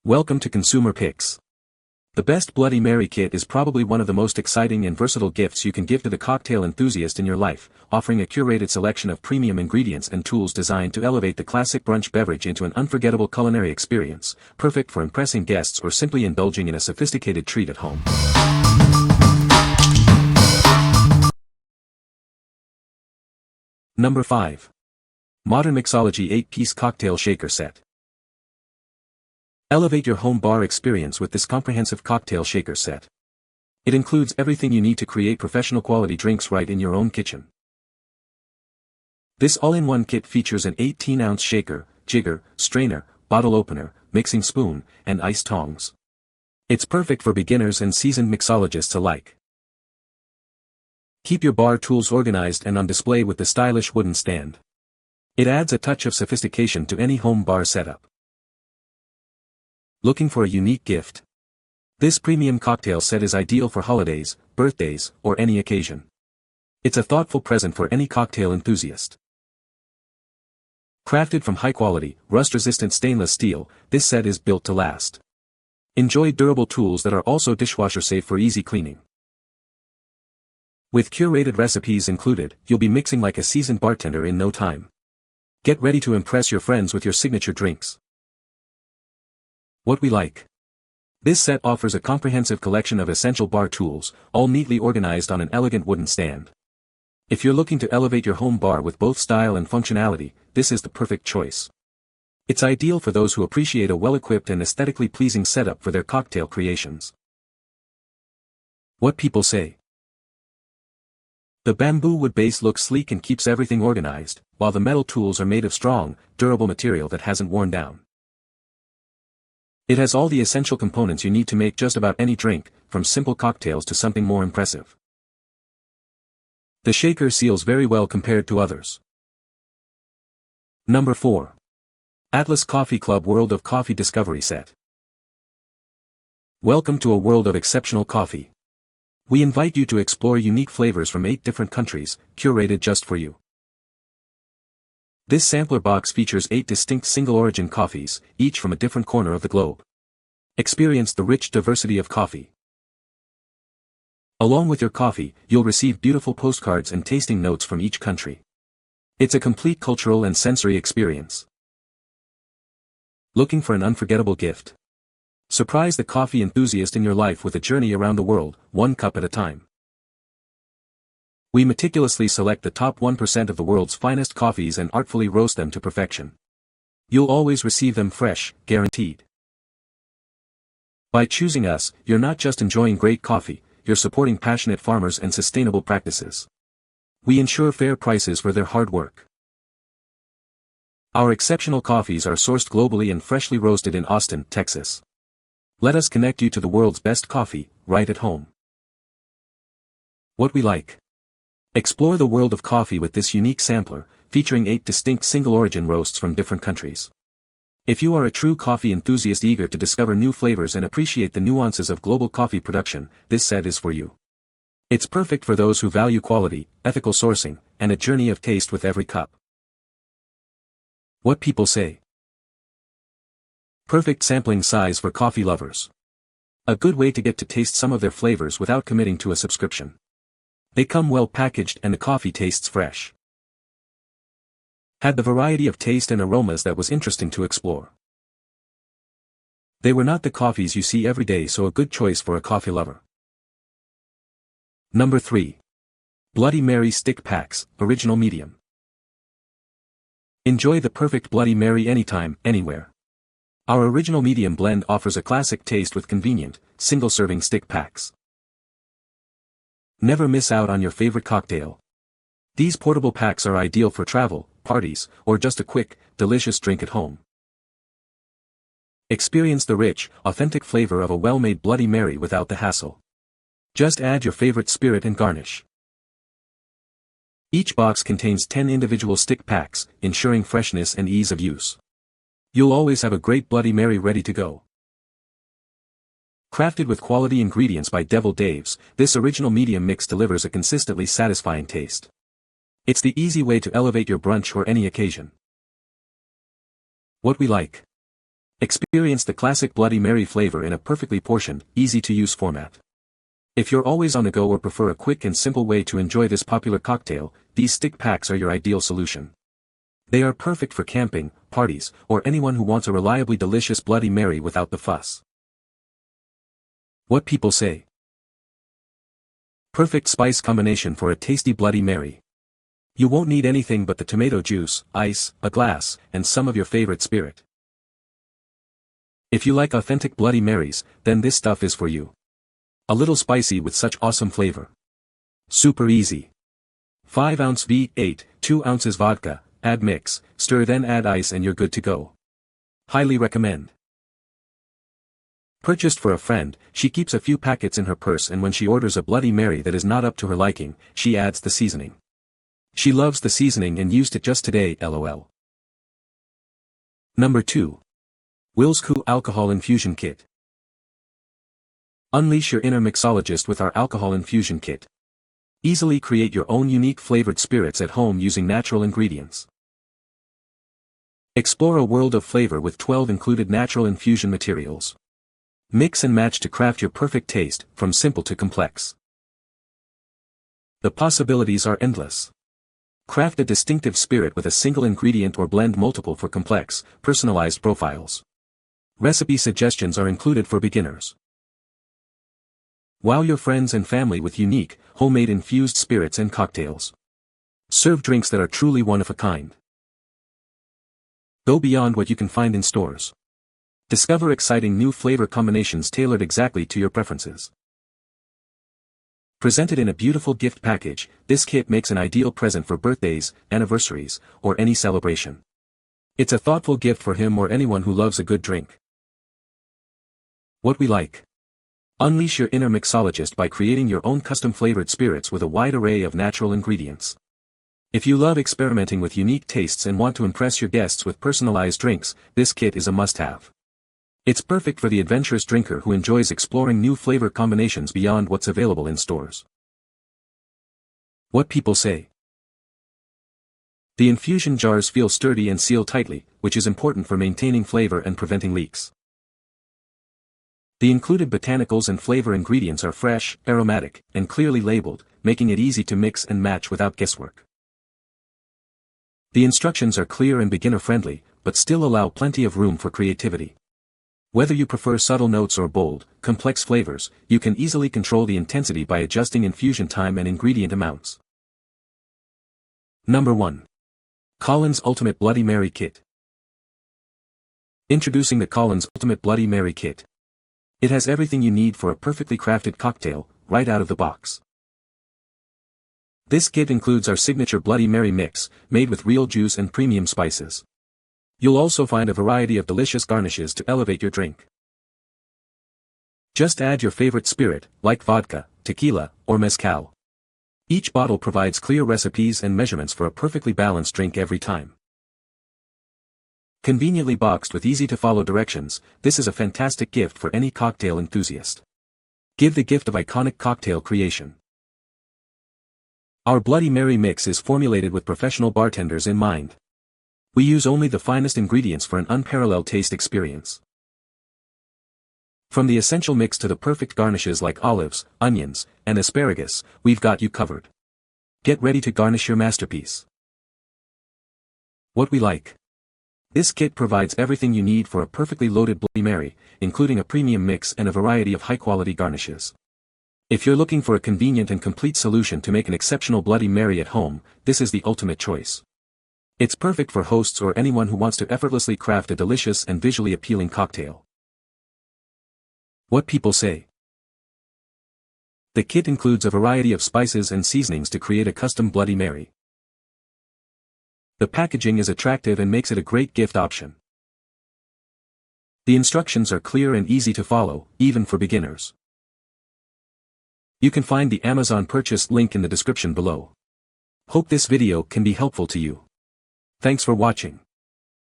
Welcome to Consumer Picks. The best Bloody Mary kit is probably one of the most exciting and versatile gifts you can give to the cocktail enthusiast in your life, offering a curated selection of premium ingredients and tools designed to elevate the classic brunch beverage into an unforgettable culinary experience, perfect for impressing guests or simply indulging in a sophisticated treat at home. Number 5. Modern Mixology 8-Piece Cocktail Shaker Set. Elevate your home bar experience with this comprehensive cocktail shaker set. It includes everything you need to create professional quality drinks right in your own kitchen. This all-in-one kit features an 18-ounce shaker, jigger, strainer, bottle opener, mixing spoon, and ice tongs. It's perfect for beginners and seasoned mixologists alike. Keep your bar tools organized and on display with the stylish wooden stand. It adds a touch of sophistication to any home bar setup. Looking for a unique gift? This premium cocktail set is ideal for holidays, birthdays, or any occasion. It's a thoughtful present for any cocktail enthusiast. Crafted from high-quality, rust-resistant stainless steel, this set is built to last. Enjoy durable tools that are also dishwasher-safe for easy cleaning. With curated recipes included, you'll be mixing like a seasoned bartender in no time. Get ready to impress your friends with your signature drinks. What we like. This set offers a comprehensive collection of essential bar tools, all neatly organized on an elegant wooden stand. If you're looking to elevate your home bar with both style and functionality, this is the perfect choice. It's ideal for those who appreciate a well-equipped and aesthetically pleasing setup for their cocktail creations. What people say. The bamboo wood base looks sleek and keeps everything organized, while the metal tools are made of strong, durable material that hasn't worn down. It has all the essential components you need to make just about any drink, from simple cocktails to something more impressive. The shaker seals very well compared to others. Number 4. Atlas Coffee Club World of Coffee Discovery Set. Welcome to a world of exceptional coffee. We invite you to explore unique flavors from 8 different countries, curated just for you. This sampler box features 8 distinct single-origin coffees, each from a different corner of the globe. Experience the rich diversity of coffee. Along with your coffee, you'll receive beautiful postcards and tasting notes from each country. It's a complete cultural and sensory experience. Looking for an unforgettable gift? Surprise the coffee enthusiast in your life with a journey around the world, one cup at a time. We meticulously select the top 1% of the world's finest coffees and artfully roast them to perfection. You'll always receive them fresh, guaranteed. By choosing us, you're not just enjoying great coffee, you're supporting passionate farmers and sustainable practices. We ensure fair prices for their hard work. Our exceptional coffees are sourced globally and freshly roasted in Austin, Texas. Let us connect you to the world's best coffee, right at home. What we like. Explore the world of coffee with this unique sampler, featuring 8 distinct single-origin roasts from different countries. If you are a true coffee enthusiast eager to discover new flavors and appreciate the nuances of global coffee production, this set is for you. It's perfect for those who value quality, ethical sourcing, and a journey of taste with every cup. What people say. Perfect sampling size for coffee lovers. A good way to get to taste some of their flavors without committing to a subscription. They come well packaged and the coffee tastes fresh. Had the variety of taste and aromas that was interesting to explore. They were not the coffees you see every day, so a good choice for a coffee lover. Number 3. Bloody Mary Stick Packs, Original Medium. Enjoy the perfect Bloody Mary anytime, anywhere. Our Original Medium blend offers a classic taste with convenient, single-serving stick packs. Never miss out on your favorite cocktail. These portable packs are ideal for travel, parties, or just a quick, delicious drink at home. Experience the rich, authentic flavor of a well-made Bloody Mary without the hassle. Just add your favorite spirit and garnish. Each box contains 10 individual stick packs, ensuring freshness and ease of use. You'll always have a great Bloody Mary ready to go. Crafted with quality ingredients by Devil Dave's, this original medium mix delivers a consistently satisfying taste. It's the easy way to elevate your brunch or any occasion. What we like. Experience the classic Bloody Mary flavor in a perfectly portioned, easy-to-use format. If you're always on the go or prefer a quick and simple way to enjoy this popular cocktail, these stick packs are your ideal solution. They are perfect for camping, parties, or anyone who wants a reliably delicious Bloody Mary without the fuss. What people say. Perfect spice combination for a tasty Bloody Mary. You won't need anything but the tomato juice, ice, a glass, and some of your favorite spirit. If you like authentic Bloody Marys, then this stuff is for you. A little spicy with such awesome flavor. Super easy. 5-ounce V8, 2 ounces vodka, add mix, stir then add ice and you're good to go. Highly recommend. Purchased for a friend, she keeps a few packets in her purse and when she orders a Bloody Mary that is not up to her liking, she adds the seasoning. She loves the seasoning and used it just today, lol. Number 2. WillsCoo Alcohol Infusion Kit. Unleash your inner mixologist with our alcohol infusion kit. Easily create your own unique flavored spirits at home using natural ingredients. Explore a world of flavor with 12 included natural infusion materials. Mix and match to craft your perfect taste, from simple to complex. The possibilities are endless. Craft a distinctive spirit with a single ingredient or blend multiple for complex, personalized profiles. Recipe suggestions are included for beginners. Wow your friends and family with unique, homemade infused spirits and cocktails. Serve drinks that are truly one of a kind. Go beyond what you can find in stores. Discover exciting new flavor combinations tailored exactly to your preferences. Presented in a beautiful gift package, this kit makes an ideal present for birthdays, anniversaries, or any celebration. It's a thoughtful gift for him or anyone who loves a good drink. What we like. Unleash your inner mixologist by creating your own custom-flavored spirits with a wide array of natural ingredients. If you love experimenting with unique tastes and want to impress your guests with personalized drinks, this kit is a must-have. It's perfect for the adventurous drinker who enjoys exploring new flavor combinations beyond what's available in stores. What people say. The infusion jars feel sturdy and seal tightly, which is important for maintaining flavor and preventing leaks. The included botanicals and flavor ingredients are fresh, aromatic, and clearly labeled, making it easy to mix and match without guesswork. The instructions are clear and beginner-friendly, but still allow plenty of room for creativity. Whether you prefer subtle notes or bold, complex flavors, you can easily control the intensity by adjusting infusion time and ingredient amounts. Number 1. Collins Ultimate Bloody Mary Kit. Introducing the Collins Ultimate Bloody Mary Kit. It has everything you need for a perfectly crafted cocktail, right out of the box. This kit includes our signature Bloody Mary mix, made with real juice and premium spices. You'll also find a variety of delicious garnishes to elevate your drink. Just add your favorite spirit, like vodka, tequila, or mezcal. Each bottle provides clear recipes and measurements for a perfectly balanced drink every time. Conveniently boxed with easy-to-follow directions, this is a fantastic gift for any cocktail enthusiast. Give the gift of iconic cocktail creation. Our Bloody Mary mix is formulated with professional bartenders in mind. We use only the finest ingredients for an unparalleled taste experience. From the essential mix to the perfect garnishes like olives, onions, and asparagus, we've got you covered. Get ready to garnish your masterpiece. What we like. This kit provides everything you need for a perfectly loaded Bloody Mary, including a premium mix and a variety of high-quality garnishes. If you're looking for a convenient and complete solution to make an exceptional Bloody Mary at home, this is the ultimate choice. It's perfect for hosts or anyone who wants to effortlessly craft a delicious and visually appealing cocktail. What people say. The kit includes a variety of spices and seasonings to create a custom Bloody Mary. The packaging is attractive and makes it a great gift option. The instructions are clear and easy to follow, even for beginners. You can find the Amazon purchase link in the description below. Hope this video can be helpful to you. Thanks for watching.